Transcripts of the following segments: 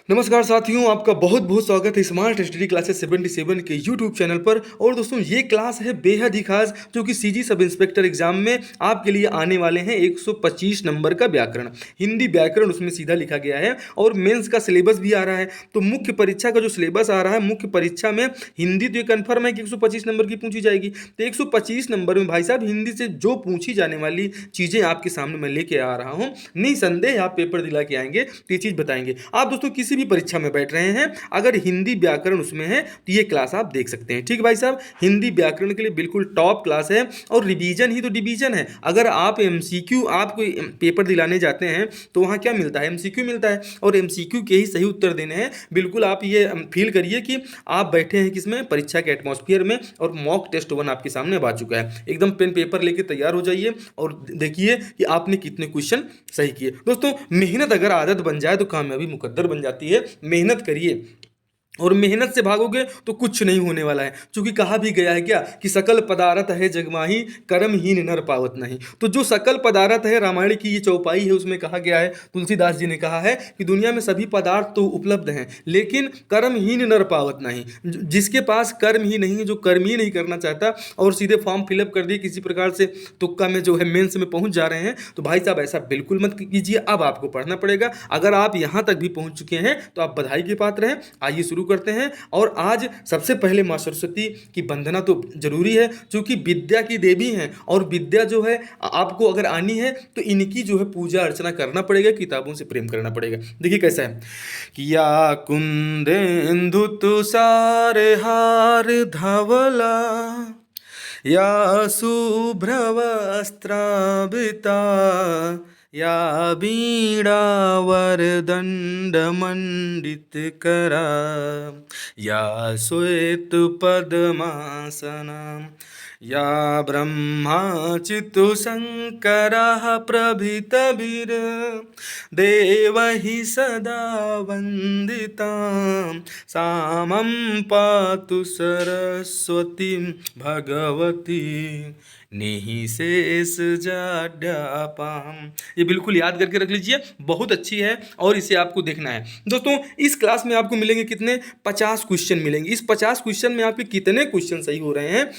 नमस्कार साथियों, आपका बहुत बहुत स्वागत है स्मार्ट स्टडी क्लासेस 77 के यूट्यूब चैनल पर। और दोस्तों ये क्लास है बेहद ही खास, जो कि सीजी सब इंस्पेक्टर एग्जाम में आपके लिए आने वाले हैं। 125 नंबर का व्याकरण, हिंदी व्याकरण उसमें सीधा लिखा गया है और मेंस का सिलेबस भी आ रहा है। तो मुख्य परीक्षा का जो सिलेबस आ रहा है, मुख्य परीक्षा में हिंदी तो ये कन्फर्म है कि 125 नंबर की पूछी जाएगी। तो 125 नंबर में भाई साहब हिंदी से जो पूछी जाने वाली चीज़ें आपके सामने मैं लेके आ रहा हूँ, निसंदेह आप पेपर दिला के आएंगे तो ये चीज़ बताएंगे। आप दोस्तों किसी भी परीक्षा में बैठ रहे हैं, अगर हिंदी व्याकरण उसमें है तो ये क्लास आप देख सकते हैं। ठीक भाई साहब, हिंदी व्याकरण के लिए बिल्कुल टॉप क्लास है और रिवीजन ही तो डिवीजन है। अगर आप एमसीक्यू आप कोई पेपर दिलाने जाते हैं तो वहाँ क्या मिलता है, एमसीक्यू मिलता है और एमसीक्यू के ही सही उत्तर देने हैं। बिल्कुल आप ये फील करिए कि आप बैठे हैं किसमें, परीक्षा के एटमॉस्फेयर में, और मॉक टेस्ट 1 आपके सामने आ चुका है। एकदम पेन पेपर लेके तैयार हो जाइए और देखिए कि आपने कितने क्वेश्चन सही किए। दोस्तों मेहनत अगर आदत बन जाए तो कामयाबी मुकद्दर बन जाती है। मेहनत करिए और मेहनत से भागोगे तो कुछ नहीं होने वाला है। क्योंकि कहा भी गया है क्या कि सकल पदारथ है जगमाही, कर्महीन नर पावत नहीं। तो जो सकल पदारथ है, रामायण की ये चौपाई है, उसमें कहा गया है, तुलसीदास जी ने कहा है कि दुनिया में सभी पदार्थ तो उपलब्ध हैं, लेकिन कर्महीन नर पावत नहीं। जिसके पास कर्म ही नहीं है, जो कर्म ही नहीं करना चाहता और सीधे फॉर्म फिलअप कर दिए किसी प्रकार से तुक्का में जो है मेंस में पहुंच जा रहे हैं, तो भाई साहब ऐसा बिल्कुल मत कीजिए। अब आपको पढ़ना पड़ेगा। अगर आप यहाँ तक भी पहुंच चुके हैं तो आप बधाई के पात्र हैं। आइए शुरू करते हैं। और आज सबसे पहले मां सरस्वती की वंदना तो जरूरी है, क्योंकि विद्या की देवी हैं और विद्या जो है आपको अगर आनी है तो इनकी जो है पूजा अर्चना करना पड़ेगा, किताबों से प्रेम करना पड़ेगा। देखिए कैसा है कि या कुंदेन्दु तुषार हार धवला, या शुभ्रवस्त्रावृता, या वीणावरदण्डमण्डितकरा, या श्वेतपद्मासना, या ब्रह्माच्युतशङ्करः प्रभृतिभिर् देवैः सदा वन्दितां, सा मां पातु सरस्वती भगवती निःशेष जाड्यापाम। ये बिल्कुल याद करके रख लीजिए, बहुत अच्छी है और इसे आपको देखना है। दोस्तों इस क्लास में आपको मिलेंगे कितने, 50 क्वेश्चन मिलेंगे। इस 50 क्वेश्चन में आपके कितने क्वेश्चन सही हो रहे हैं,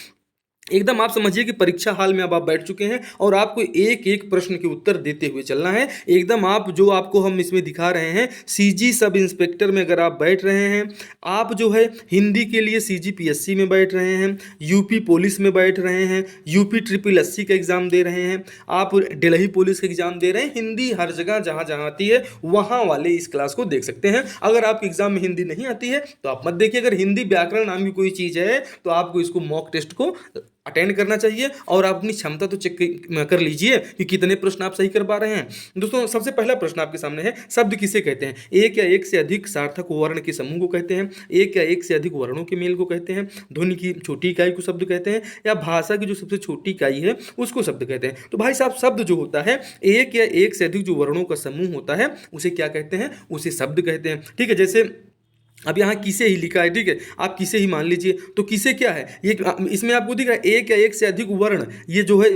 एकदम आप समझिए कि परीक्षा हाल में अब आप बैठ चुके हैं और आपको एक एक प्रश्न के उत्तर देते हुए चलना है। एकदम आप जो आपको हम इसमें दिखा रहे हैं, सीजी सब इंस्पेक्टर में अगर आप बैठ रहे हैं, आप जो है हिंदी के लिए सीजी पीएससी में बैठ रहे हैं, यूपी पुलिस में बैठ रहे हैं, यूपी ट्रिपल एससी का एग्जाम दे रहे हैं, आप दिल्ली पुलिस का एग्जाम दे रहे हैं, हिंदी हर जगह जहाँ जहाँ आती है वहाँ वाले इस क्लास को देख सकते हैं। अगर आपके एग्जाम में हिंदी नहीं आती है तो आप मत देखिए। अगर हिंदी व्याकरण नाम की कोई चीज़ है तो आपको इसको मॉक टेस्ट को अटेंड करना चाहिए और आप अपनी क्षमता तो चेक कर लीजिए कि कितने प्रश्न आप सही कर पा रहे हैं। दोस्तों सबसे पहला प्रश्न आपके सामने है, शब्द किसे कहते हैं? एक या एक से अधिक सार्थक वर्ण के समूह को कहते हैं, एक या एक से अधिक वर्णों के मेल को कहते हैं, ध्वनि की छोटी इकाई को शब्द कहते हैं, या भाषा की जो सबसे छोटी इकाई है उसको शब्द कहते हैं। तो भाई साहब शब्द जो होता है, एक या एक से अधिक जो वर्णों का समूह होता है उसे क्या कहते हैं, उसे शब्द कहते हैं। ठीक है, जैसे अब यहाँ किसे ही लिखा है, ठीक है, आप किसे ही मान लीजिए। तो किसे क्या है, ये इसमें आपको दिख रहा है एक या एक से अधिक वर्ण, ये जो है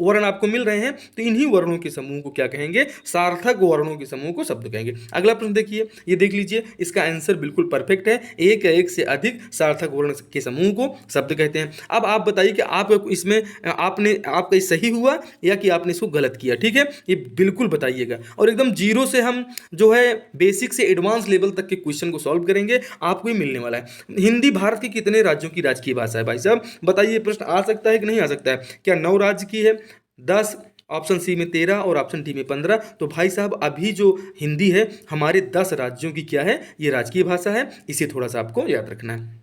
वर्ण आपको मिल रहे हैं, तो इन्हीं वर्णों के समूह को क्या कहेंगे, सार्थक वर्णों के समूह को शब्द कहेंगे। अगला प्रश्न देखिए, ये देख लीजिए, इसका आंसर बिल्कुल परफेक्ट है, एक या एक से अधिक सार्थक वर्ण के समूह को शब्द कहते हैं। अब आप बताइए कि आप इसमें आपका सही हुआ या कि आपने इसको गलत किया। ठीक है, ये बिल्कुल बताइएगा। और एकदम जीरो से हम जो है बेसिक से एडवांस लेवल तक के क्वेश्चन को सॉल्व करेंगे, आपको ही मिलने वाला है। हिंदी भारत के कितने राज्यों की राजकीय भाषा है? भाई साहब बताइए, प्रश्न आ सकता है कि नहीं आ सकता है? क्या 9 राज्य की है, 10, ऑप्शन सी में 13 और ऑप्शन डी में 15। तो भाई साहब अभी जो हिंदी है हमारे 10 राज्यों की क्या है, ये राजकीय भाषा है। इसे थोड़ा सा आपको याद रखना है।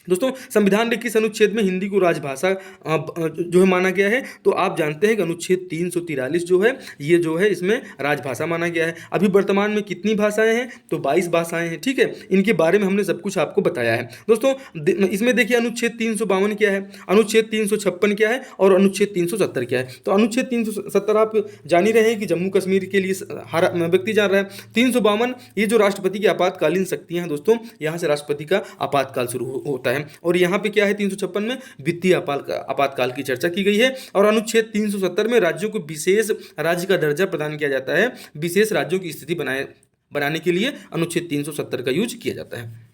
दोस्तों संविधान के किस अनुच्छेद में हिंदी को राजभाषा जो है माना गया है? तो आप जानते हैं कि अनुच्छेद 343 जो है, ये जो है इसमें राजभाषा माना गया है। अभी वर्तमान में कितनी भाषाएं हैं? तो 22 भाषाएं हैं। ठीक है, इनके बारे में हमने सब कुछ आपको बताया है। दोस्तों इसमें देखिए अनुच्छेद 352 क्या है, अनुच्छेद 356 क्या है और अनुच्छेद 370 क्या है? तो अनुच्छेद 370 आप जान ही रहे हैं कि जम्मू कश्मीर के लिए हर व्यक्ति जान रहा है। 352 ये जो राष्ट्रपति की आपातकालीन शक्तियां हैं दोस्तों, यहाँ से राष्ट्रपति का आपातकाल शुरू होता है। और यहाँ पे क्या है, 356 में वित्तीय आपातकाल की चर्चा की गई है। और अनुच्छेद 370 में राज्यों को विशेष राज्य का दर्जा प्रदान किया जाता है, विशेष राज्यों की स्थिति बनाए बनाने के लिए अनुच्छेद 370 का यूज किया जाता है।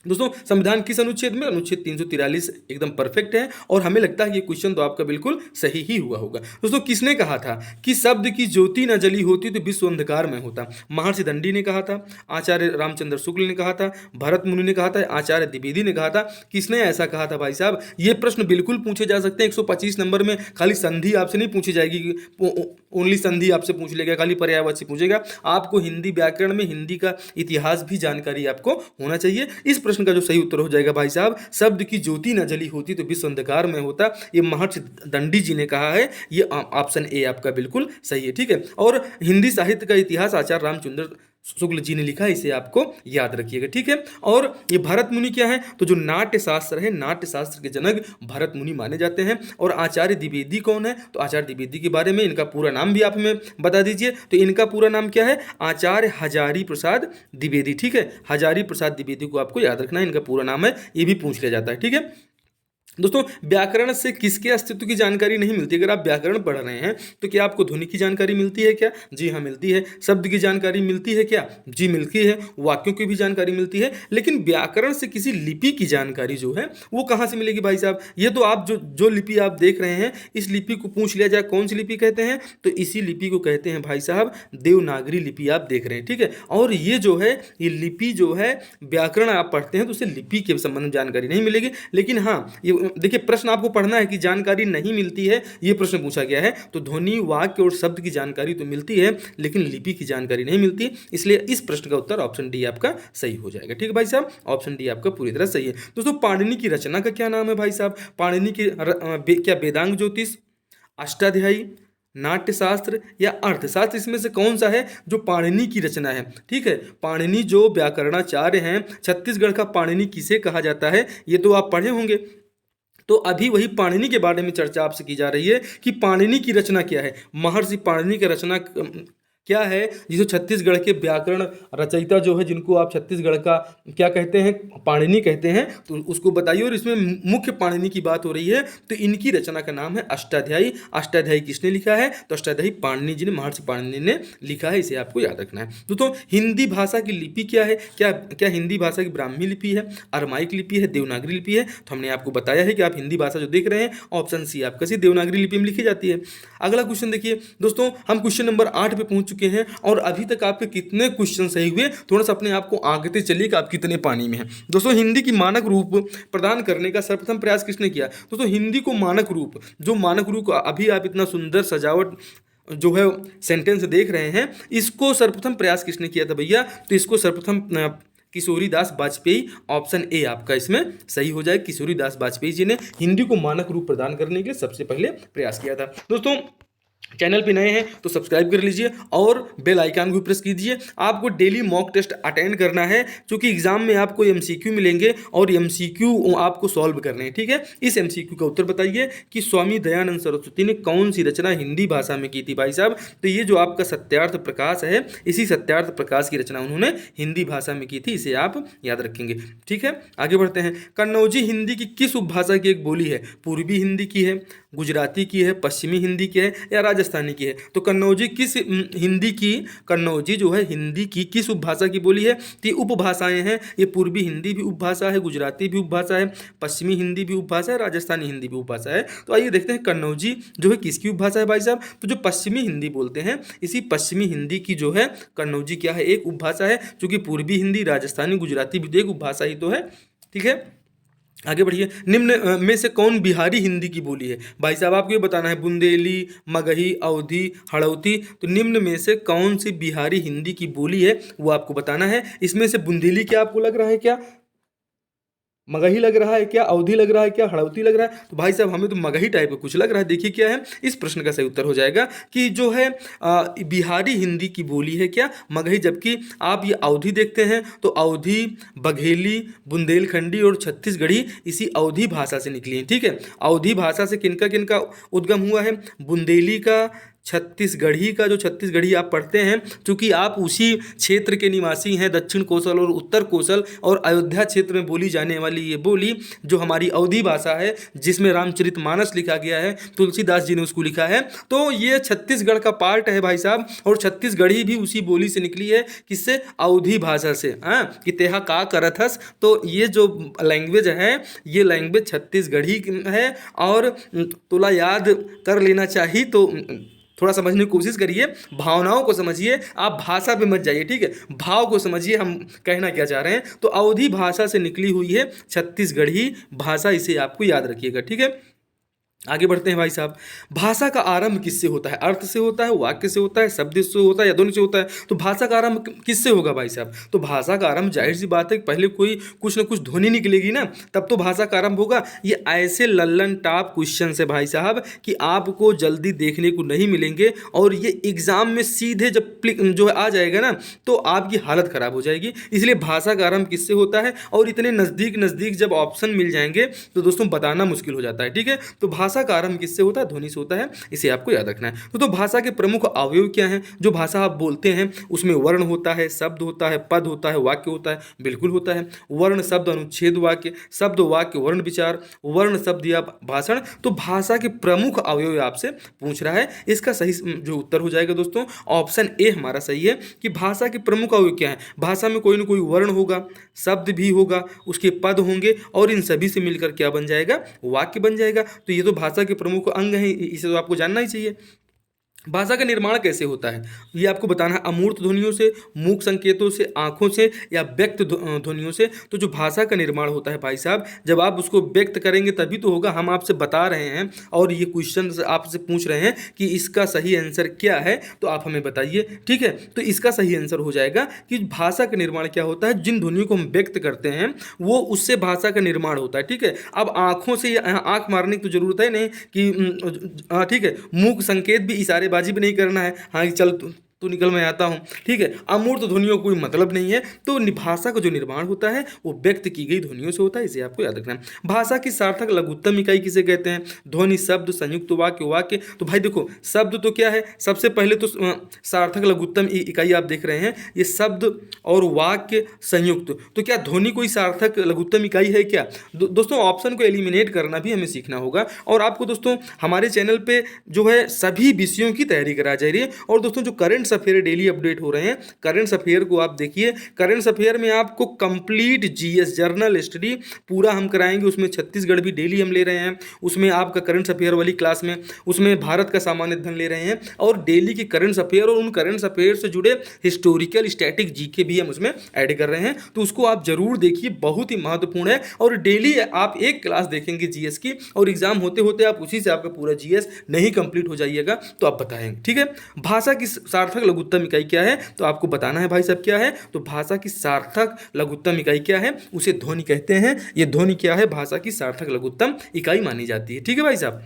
दोस्तों संविधान किस अनुच्छेद में? अनुच्छेद 343 एकदम परफेक्ट है और हमें लगता है कि क्वेश्चन तो आपका बिल्कुल सही ही हुआ होगा। दोस्तों किसने कहा था कि शब्द की ज्योति न जली होती तो विश्व अंधकार में होता? महर्षि दंडी ने कहा था, आचार्य रामचंद्र शुक्ल ने कहा था, भरत मुनि ने कहा था, आचार्य द्विवेदी ने कहा था। किसने ऐसा कहा था भाई साहब? ये प्रश्न बिल्कुल पूछे जा सकते हैं 125 नंबर में। खाली संधि आपसे नहीं पूछी जाएगी, ओनली संधि आपसे पूछ लेगा, खाली पर्यायवाची पूछेगा। आपको हिंदी व्याकरण में हिंदी का इतिहास भी जानकारी आपको होना चाहिए। इस प्रश्न का जो सही उत्तर हो जाएगा भाई साहब, शब्द की ज्योति न जली होती तो विश्व अंधकार में होता, ये महर्षि दंडी जी ने कहा है। ये ऑप्शन ए आपका बिल्कुल सही है, ठीक है। और हिंदी साहित्य का इतिहास आचार्य रामचंद्र शुक्ल जी ने लिखा है, इसे आपको याद रखिएगा, ठीक है। और ये भरत मुनि क्या है? तो जो नाट्य शास्त्र है, नाट्य शास्त्र के जनक भरत मुनि माने जाते हैं। और आचार्य द्विवेदी कौन है? तो आचार्य द्विवेदी के बारे में इनका पूरा नाम भी आप हमें बता दीजिए। तो इनका पूरा नाम क्या है? आचार्य हजारी प्रसाद द्विवेदी, ठीक है। हजारी प्रसाद द्विवेदी को आपको याद रखना है, इनका पूरा नाम है, ये भी पूछ लिया जाता है, ठीक है। दोस्तों व्याकरण से किसके अस्तित्व की जानकारी नहीं मिलती? अगर आप व्याकरण पढ़ रहे हैं तो क्या आपको ध्वनि की जानकारी मिलती है क्या? जी हाँ मिलती है। शब्द की जानकारी मिलती है क्या? जी मिलती है। वाक्यों की भी जानकारी मिलती है। लेकिन व्याकरण से किसी लिपि की जानकारी जो है वो कहाँ से मिलेगी भाई साहब? ये तो आप जो लिपि आप देख रहे हैं, इस लिपि को पूछ लिया जाए कौन सी लिपि कहते हैं, तो इसी लिपि को कहते हैं भाई साहब देवनागरी लिपि आप देख रहे हैं, ठीक है। और ये जो है, ये लिपि जो है, व्याकरण आप पढ़ते हैं तो उसे लिपि के संबंध में जानकारी नहीं मिलेगी। लेकिन हाँ ये देखिए प्रश्न आपको पढ़ना है कि जानकारी नहीं मिलती है, ये प्रश्न पूछा गया है। तो ध्वनि, वाक्य और शब्द की जानकारी तो मिलती है लेकिन लिपि की जानकारी नहीं मिलती, इसलिए इस प्रश्न का उत्तर ऑप्शन डी आपका सही हो जाएगा, ठीक है भाई साहब। ऑप्शन डी आपका पूरी तरह सही है। दोस्तों पाणिनि की रचना का क्या नाम है भाई साहब? पाणिनि की क्या वेदांग ज्योतिष, अष्टाध्यायी, नाट्यशास्त्र या अर्थशास्त्र, इसमें से कौन सा है जो पाणिनि की रचना है? ठीक है, पाणिनि जो व्याकरणाचार्य हैं, छत्तीसगढ़ का पाणिनि किसे कहा जाता है ये तो आप पढ़े होंगे। तो अभी वही पाणिनि के बारे में चर्चा आपसे की जा रही है कि पाणिनि की रचना क्या है। महर्षि पाणिनि की रचना क्या है, जिसे छत्तीसगढ़ के व्याकरण रचयिता जो है, जिनको आप छत्तीसगढ़ का क्या कहते हैं, पाणिनि कहते हैं, तो उसको बताइए। और इसमें मुख्य पाणिनि की बात हो रही है, तो इनकी रचना का नाम है अष्टाध्यायी। अष्टाध्यायी किसने लिखा है? तो अष्टाध्यायी पाणिनि जी ने, महर्षि पाणिनि ने लिखा है, इसे आपको याद रखना है। दोस्तों हिंदी भाषा की लिपि क्या है? क्या हिंदी भाषा की ब्राह्मी लिपि है, अरमाइक लिपि है, देवनागरी लिपि है? तो हमने आपको बताया है कि आप हिंदी भाषा जो देख रहे हैं ऑप्शन सी आपका सी देवनागरी लिपि में लिखी जाती है। अगला क्वेश्चन देखिए दोस्तों, हम क्वेश्चन नंबर 8 पे पहुंच चुके हैं और अभी तक आपके कितने क्वेश्चन सही हुए, थोड़ा सा अपने आप को आंकते चलिए कि आप कितने पानी में हैं। दोस्तों हिंदी की मानक रूप प्रदान करने का सर्वप्रथम प्रयास किसने किया? दोस्तों हिंदी को मानक रूप, जो मानक रूप अभी आप इतना सुंदर सजावट जो है सेंटेंस देख रहे हैं, इसको सर्वप्रथम प्रयास किसने किया था भैया? तो इसको सर्वप्रथम किशोरी दास वाजपेयी, ऑप्शन ए आपका इसमें सही हो जाए। किशोरी दास वाजपेयी जी ने हिंदी को मानक रूप प्रदान करने के लिए सबसे पहले प्रयास किया था। दोस्तों चैनल पे नए हैं तो सब्सक्राइब कर लीजिए और बेल आइकन को प्रेस कीजिए। आपको डेली मॉक टेस्ट अटेंड करना है, क्योंकि एग्जाम में आपको एमसीक्यू मिलेंगे और एमसीक्यू आपको सॉल्व करने हैं, ठीक है। इस एमसीक्यू का उत्तर बताइए कि स्वामी दयानंद सरस्वती ने कौन सी रचना हिंदी भाषा में की थी भाई साहब? तो ये जो आपका सत्यार्थ प्रकाश है, इसी सत्यार्थ प्रकाश की रचना उन्होंने हिंदी भाषा में की थी, इसे आप याद रखेंगे, ठीक है। आगे बढ़ते हैं। कन्नौजी हिंदी की किस उपभाषा की एक बोली है? पूर्वी हिंदी की है, गुजराती की है, पश्चिमी हिंदी की है या राजस्थानी की है? तो कन्नौजी किस हिंदी की, कन्नौजी जो है हिंदी की किस उपभाषा की बोली है? तो ये उपभाषाएं हैं, ये पूर्वी हिंदी भी उपभाषा है, गुजराती भी उपभाषा है, पश्चिमी हिंदी भी उपभाषा है, राजस्थानी हिंदी भी उपभाषा है। तो आइए देखते हैं कन्नौजी जो है किसकी उपभाषा है भाई साहब? तो जो पश्चिमी हिंदी बोलते हैं, इसी पश्चिमी हिंदी की जो है कन्नौजी क्या है? एक उपभाषा है, क्योंकि पूर्वी हिंदी, राजस्थानी, गुजराती भी एक उपभाषा ही तो है, ठीक है। आगे बढ़िए। निम्न में से कौन बिहारी हिंदी की बोली है? भाई साहब आपको ये बताना है, बुंदेली, मगही, अवधी, हड़ौती। तो निम्न में से कौन सी बिहारी हिंदी की बोली है वो आपको बताना है। इसमें से बुंदेली क्या आपको लग रहा है, क्या मगही लग रहा है, क्या अवधि लग रहा है, क्या हड़ौती लग रहा है? तो भाई साहब हमें तो मगही टाइप का कुछ लग रहा है। देखिए क्या है, इस प्रश्न का सही उत्तर हो जाएगा कि जो है बिहारी हिंदी की बोली है क्या? मगही। जबकि आप ये अवधि देखते हैं तो अवधि, बघेली, बुंदेलखंडी और छत्तीसगढ़ी इसी अवधि भाषा से निकली है, ठीक है। अवधि भाषा से किनका किनका उद्गम हुआ है? बुंदेली का, छत्तीसगढ़ी का जो छत्तीसगढ़ी आप पढ़ते हैं, क्योंकि आप उसी क्षेत्र के निवासी हैं, दक्षिण कोसल और उत्तर कोसल और अयोध्या क्षेत्र में बोली जाने वाली ये बोली जो हमारी अवधी भाषा है, जिसमें रामचरितमानस लिखा गया है, तुलसीदास जी ने उसको लिखा है, तो ये छत्तीसगढ़ का पार्ट है भाई साहब। और छत्तीसगढ़ी भी उसी बोली से निकली है, किससे? अवधी भाषा से। हाँ, कि तेहा का करथस, तो ये जो लैंग्वेज है ये लैंग्वेज छत्तीसगढ़ी है। और तोला याद कर लेना चाहिए, तो थोड़ा समझने की कोशिश करिए, भावनाओं को समझिए, आप भाषा पे मत जाइए, ठीक है? भाव को समझिए हम कहना क्या चाह रहे हैं। तो अवधी भाषा से निकली हुई है छत्तीसगढ़ी भाषा, इसे आपको याद रखिएगा, ठीक है? आगे बढ़ते हैं भाई साहब। भाषा का आरंभ किससे होता है? अर्थ से होता है, वाक्य से होता है, शब्द से होता है, या दोनों से होता है? तो भाषा का आरंभ किससे होगा भाई साहब? तो भाषा का आरंभ जाहिर सी बात है, पहले कोई कुछ ना कुछ ध्वनि निकलेगी ना, तब तो भाषा का आरंभ होगा। ये ऐसे लल्लन टॉप क्वेश्चन है भाई साहब कि आपको जल्दी देखने को नहीं मिलेंगे, और ये एग्जाम में सीधे जब जो आ जाएगा ना, तो आपकी हालत खराब हो जाएगी। इसलिए भाषा का आरंभ किससे होता है, और इतने नज़दीक नज़दीक जब ऑप्शन मिल जाएंगे तो दोस्तों बताना मुश्किल हो जाता है, ठीक है? तो भाषा का आरंभ किससे होता है? ध्वनि से होता है, इसे आपको याद रखना है। तो भाषा के प्रमुख अवयव क्या हैं? जो भाषा आप बोलते हैं उसमें वर्ण होता है, शब्द होता है, पद होता है, वाक्य होता है। बिल्कुल होता है। वर्ण शब्द अनुच्छेद वाक्य, शब्द वाक्य वर्ण विचार, वर्ण शब्द या भाषण। तो भाषा के प्रमुख अवयव आपसे पूछ रहा है, इसका सही जो उत्तर हो जाएगा दोस्तों ऑप्शन ए हमारा सही है, कि भाषा के प्रमुख अवयव क्या है? भाषा में कोई ना कोई वर्ण होगा, शब्द भी होगा, उसके पद होंगे, और इन सभी से मिलकर क्या बन जाएगा? वाक्य बन जाएगा। तो ये तो भाषा के प्रमुख अंग हैं, इसे तो आपको जानना ही चाहिए। भाषा का निर्माण कैसे होता है ये आपको बताना है। अमूर्त ध्वनियों से, मूक संकेतों से, आंखों से, या व्यक्त ध्वनियों से। तो जो भाषा का निर्माण होता है भाई साहब, जब आप उसको व्यक्त करेंगे तभी तो होगा। हम आपसे बता रहे हैं और ये क्वेश्चन आपसे पूछ रहे हैं कि इसका सही आंसर क्या है, तो आप हमें बताइए, ठीक है? तो इसका सही आंसर हो जाएगा कि भाषा का निर्माण क्या होता है, जिन ध्वनियों को हम व्यक्त करते हैं वो उससे भाषा का निर्माण होता है, ठीक है? अब आंखों से आंख मारने की तो जरूरत है नहीं कि ठीक है, मूक संकेत भी इशारे बाजी भी नहीं करना है, हाँ चल तू निकल मैं आता हूँ, ठीक है? अमूर्त ध्वनियों कोई मतलब नहीं है। तो भाषा का जो निर्माण होता है वो व्यक्त की गई ध्वनियों से होता है, इसे आपको याद रखना है। भाषा की सार्थक लघुत्तम इकाई किसे कहते हैं? ध्वनि, शब्द, संयुक्त वाक्य, वाक्य। तो भाई देखो, शब्द तो क्या है? सबसे पहले तो सार्थक लघुत्तम इकाई आप देख रहे हैं, ये शब्द और वाक्य संयुक्त। तो क्या ध्वनि कोई सार्थक लघुत्तम इकाई है क्या? दोस्तों ऑप्शन को एलिमिनेट करना भी हमें सीखना होगा। और आपको दोस्तों हमारे चैनल पे जो है सभी विषयों की तैयारी कराई जा रही है। और दोस्तों जो करंट अफेयर डेली अपडेट हो रहे हैं, करंट अफेयर को आप देखिए। करंट अफेयर में आपको कंप्लीट जीएस जर्नल स्टडी पूरा हम कराएंगे। उसमें छत्तीसगढ़ भी डेली हम ले रहे हैं, उसमें आपका करंट अफेयर वाली क्लास में उसमें भारत का सामान्य अध्ययन ले रहे हैं, और डेली की करंट अफेयर और उन करंट अफेयर से जुड़े हिस्टोरिकल स्टैटिक जीके भी हम उसमें ऐड कर रहे हैं। तो उसको आप जरूर देखिए, बहुत ही महत्वपूर्ण है। और डेली आप एक क्लास देखेंगे जीएस की, और एग्जाम होते होते आप उसी से आपका पूरा जीएस नहीं कंप्लीट हो जाइएगा तो आप बताएंगे, ठीक है? भाषा की सार्थक लघुत्तम इकाई क्या है? तो आपको बताना है भाई साहब क्या है। तो भाषा की सार्थक लघुत्तम इकाई क्या है? उसे ध्वनि कहते हैं। ये ध्वनि क्या है? भाषा की सार्थक लघुत्तम इकाई मानी जाती है, ठीक है भाई साहब?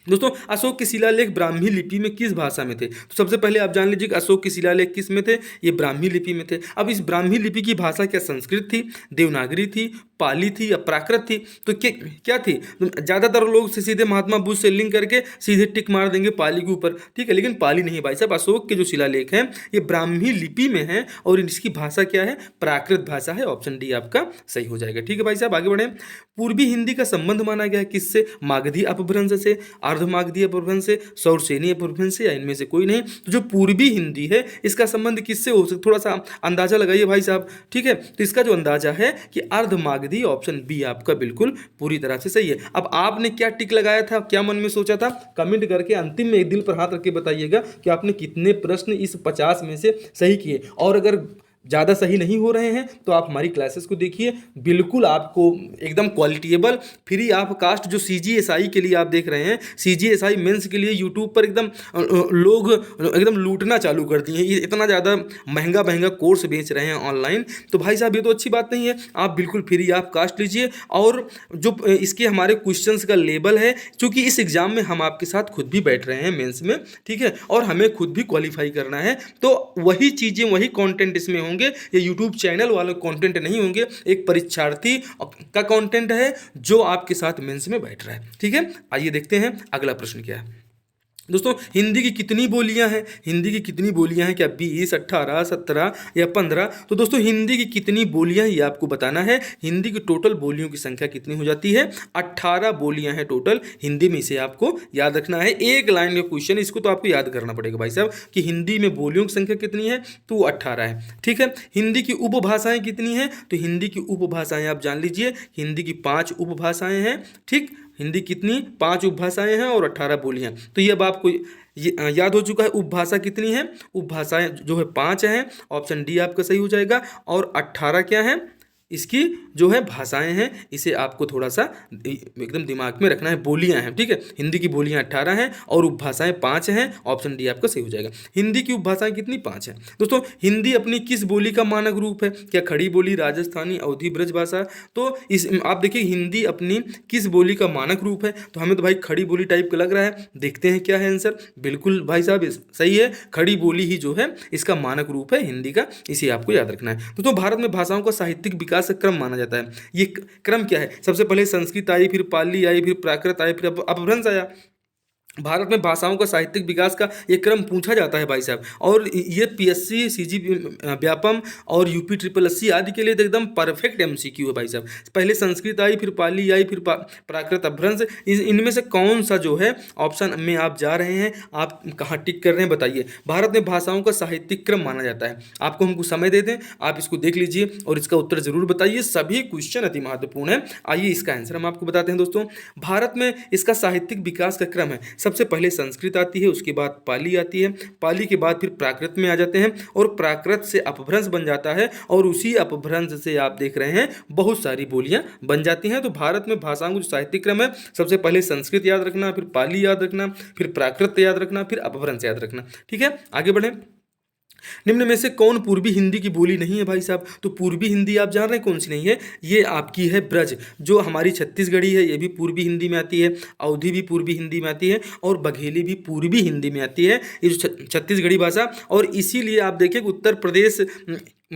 दोस्तों अशोक के शिलालेख ब्राह्मी लिपि में किस भाषा में थे? तो सबसे पहले आप जान लीजिए कि अशोक के शिलालेख किस में थे? ये ब्राह्मी लिपि में थे। अब इस ब्राह्मी लिपि की भाषा क्या संस्कृत थी, देवनागरी थी, पाली थी या प्राकृत थी? तो क्या थी? ज़्यादातर लोग से सीधे महात्मा बुद्ध से लिंक करके सीधे टिक मार देंगे पाली के ऊपर, ठीक है? लेकिन पाली नहीं भाई साहब। अशोक के जो शिलालेख हैं ये ब्राह्मी लिपि में है, और इसकी भाषा क्या है? प्राकृत भाषा है। ऑप्शन डी आपका सही हो जाएगा, ठीक है भाई साहब? आगे बढ़े। पूर्वी हिंदी का संबंध माना गया है किससे? मागधी अपभ्रंश से, अर्धमागधी अपभ्रंश से, सौरसेनी अपभ्रंश से, या इनमें से कोई नहीं? तो जो पूर्वी हिंदी है इसका संबंध किससे हो सकता? थोड़ा सा अंदाजा लगाइए भाई साहब, ठीक है? तो इसका जो अंदाजा है कि अर्धमागधी, ऑप्शन बी आपका बिल्कुल पूरी तरह से सही है। अब आपने क्या टिक लगाया था, क्या मन में सोचा था? कमेंट करके अंतिम में एक दिल पर हाथ रख के बताइएगा कि आपने कितने प्रश्न इस 50 में से सही किए। और अगर ज़्यादा सही नहीं हो रहे हैं तो आप हमारी क्लासेस को देखिए, बिल्कुल आपको एकदम क्वालिटिएबल फ्री ऑफ कास्ट जो CGSI के लिए आप देख रहे हैं, CGSI मेंस के लिए यूट्यूब पर एकदम लोग एकदम लूटना चालू कर दिए हैं। ये इतना ज़्यादा महंगा महंगा कोर्स बेच रहे हैं ऑनलाइन, तो भाई साहब ये तो अच्छी बात नहीं है। आप बिल्कुल फ्री ऑफ कास्ट लीजिए। और जो इसके हमारे क्वेश्चंस का लेवल है, क्योंकि इस एग्ज़ाम में हम आपके साथ खुद भी बैठ रहे हैं मेंस में, ठीक है? और हमें खुद भी क्वालिफाई करना है, तो वही चीज़ें वही कंटेंट इसमें होंगे। ये यूट्यूब चैनल वाले कंटेंट नहीं होंगे, एक परीक्षार्थी का कंटेंट है जो आपके साथ मेंस में बैठ रहा है, ठीक है? आइए देखते हैं अगला प्रश्न क्या है। दोस्तों हिंदी की कितनी बोलियां हैं, हिंदी की कितनी बोलियां हैं, क्या 20, 18, 17 या 15? तो दोस्तों हिंदी की कितनी बोलियां हैं ये आपको बताना है। हिंदी की टोटल बोलियों की संख्या कितनी हो जाती है? 18 बोलियां हैं टोटल हिंदी में, इसे आपको याद रखना है। एक लाइन का क्वेश्चन, इसको तो आपको याद करना पड़ेगा भाई साहब कि हिंदी में बोलियों की संख्या कितनी है, तो 18 है। ठीक है, हिंदी की उपभाषाएं कितनी हैं? तो हिंदी की उपभाषाएं आप जान लीजिए, हिंदी की 5 उपभाषाएं हैं। ठीक, हिंदी कितनी? 5 उपभाषाएं हैं और 18 बोलियां। तो ये अब आपको याद हो चुका है उपभाषा कितनी है। उपभाषाएं जो है 5 हैं, ऑप्शन डी आपका सही हो जाएगा। और 18 क्या है? इसकी जो है भाषाएं हैं, इसे आपको थोड़ा सा एकदम दिमाग में रखना है। बोलियां हैं, ठीक है, हिंदी की बोलियां 18 हैं और उपभाषाएं 5 हैं, ऑप्शन डी आपका सही हो जाएगा। हिंदी की उपभाषाएं कितनी? 5 हैं। दोस्तों हिंदी अपनी किस बोली का मानक रूप है? क्या खड़ी बोली, राजस्थानी, अवधी, ब्रज भाषा? तो इस आप देखिए हिंदी अपनी किस बोली का मानक रूप है, तो हमें तो भाई खड़ी बोली टाइप का लग रहा है। देखते हैं क्या है आंसर। बिल्कुल भाई साहब सही है, खड़ी बोली ही जो है इसका मानक रूप है हिंदी का, इसे आपको याद रखना है। दोस्तों भारत में भाषाओं का साहित्यिक विकास का क्रम माना जाता है। ये क्रम क्या है? सबसे पहले संस्कृत आई, फिर पाली आई, फिर प्राकृत आई, फिर अपभ्रंश आया। भारत में भाषाओं का साहित्यिक विकास का ये क्रम पूछा जाता है भाई साहब, और ये पीएससी, सीजी व्यापम और यूपी ट्रिपल एससी आदि के लिए तो एकदम परफेक्ट एमसीक्यू है भाई साहब। पहले संस्कृत आई, फिर पाली आई, फिर प्राकृत, अपभ्रंश, इनमें से कौन सा जो है ऑप्शन में आप जा रहे हैं, आप कहाँ टिक कर रहे हैं बताइए। भारत में भाषाओं का साहित्यिक क्रम माना जाता है। आपको हमको समय दे दें, आप इसको देख लीजिए और इसका उत्तर जरूर बताइए। सभी क्वेश्चन अति महत्वपूर्ण है। आइए इसका आंसर हम आपको बताते हैं। दोस्तों भारत में इसका साहित्यिक विकास का क्रम है, सबसे पहले संस्कृत आती है, उसके बाद पाली आती है, पाली के बाद फिर प्राकृत में आ जाते हैं, और प्राकृत से अपभ्रंश बन जाता है, और उसी अपभ्रंश से आप देख रहे हैं बहुत सारी बोलियां बन जाती हैं। तो भारत में भाषाओं का जो साहित्यिक क्रम है, सबसे पहले संस्कृत याद रखना, फिर पाली याद रखना, फिर प्राकृत याद रखना, फिर अपभ्रंश याद रखना। ठीक है, आगे बढ़ें। निम्न में से कौन पूर्वी हिंदी की बोली नहीं है भाई साहब? तो पूर्वी हिंदी आप जान रहे हैं कौन सी नहीं है? ये आपकी है ब्रज, जो हमारी छत्तीसगढ़ी है, ये भी पूर्वी हिंदी में आती है। अवधी भी पूर्वी हिंदी में आती है, और बघेली भी पूर्वी हिंदी में आती है, ये जो छत्तीसगढ़ी भाषा। और इसीलिए आप देखें कि उत्तर प्रदेश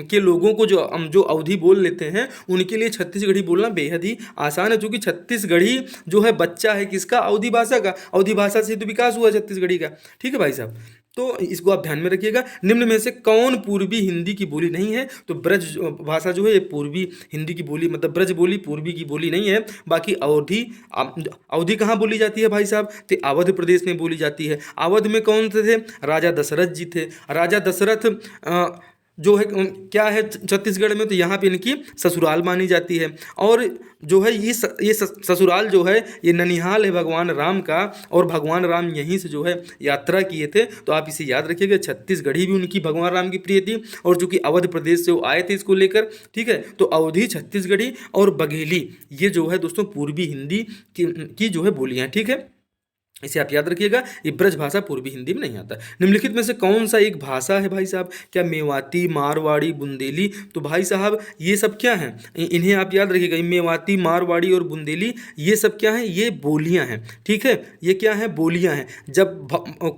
के लोगों को जो अवधी बोल लेते हैं, उनके लिए छत्तीसगढ़ी बोलना बेहद ही आसान है, क्योंकि छत्तीसगढ़ी जो है बच्चा है किसका? अवधी भाषा का। अवधी भाषा से तो विकास हुआ छत्तीसगढ़ी का। ठीक है भाई साहब, तो इसको आप ध्यान में रखिएगा। निम्न में से कौन पूर्वी हिंदी की बोली नहीं है? तो ब्रज भाषा जो है ये पूर्वी हिंदी की बोली, मतलब ब्रज बोली पूर्वी की बोली नहीं है। बाकी अवधी, अवधी कहाँ बोली जाती है भाई साहब? तो अवध प्रदेश में बोली जाती है। अवध में कौन थे? राजा दशरथ जी थे। राजा दशरथ जो है क्या है छत्तीसगढ़ में, तो यहाँ पे इनकी ससुराल मानी जाती है। और जो है ये ससुराल जो है ये ननिहाल है भगवान राम का, और भगवान राम यहीं से जो है यात्रा किए थे। तो आप इसे याद रखिएगा, छत्तीसगढ़ी भी उनकी भगवान राम की प्रिय थी, और जो कि अवध प्रदेश से वो आए थे इसको लेकर। ठीक है, तो अवधी, छत्तीसगढ़ी और बघेली, ये जो है दोस्तों पूर्वी हिंदी की जो है बोलियाँ। ठीक है, इसे आप याद रखिएगा। ये ब्रज भाषा पूर्वी हिंदी में नहीं आता। निम्नलिखित में से कौन सा एक भाषा है भाई साहब? क्या मेवाती, मारवाड़ी, बुंदेली? तो भाई साहब ये सब क्या हैं, इन्हें आप याद रखिएगा। मेवाती, मारवाड़ी और बुंदेली ये सब क्या हैं? ये बोलियां हैं। ठीक है, ये क्या है? बोलियां हैं। जब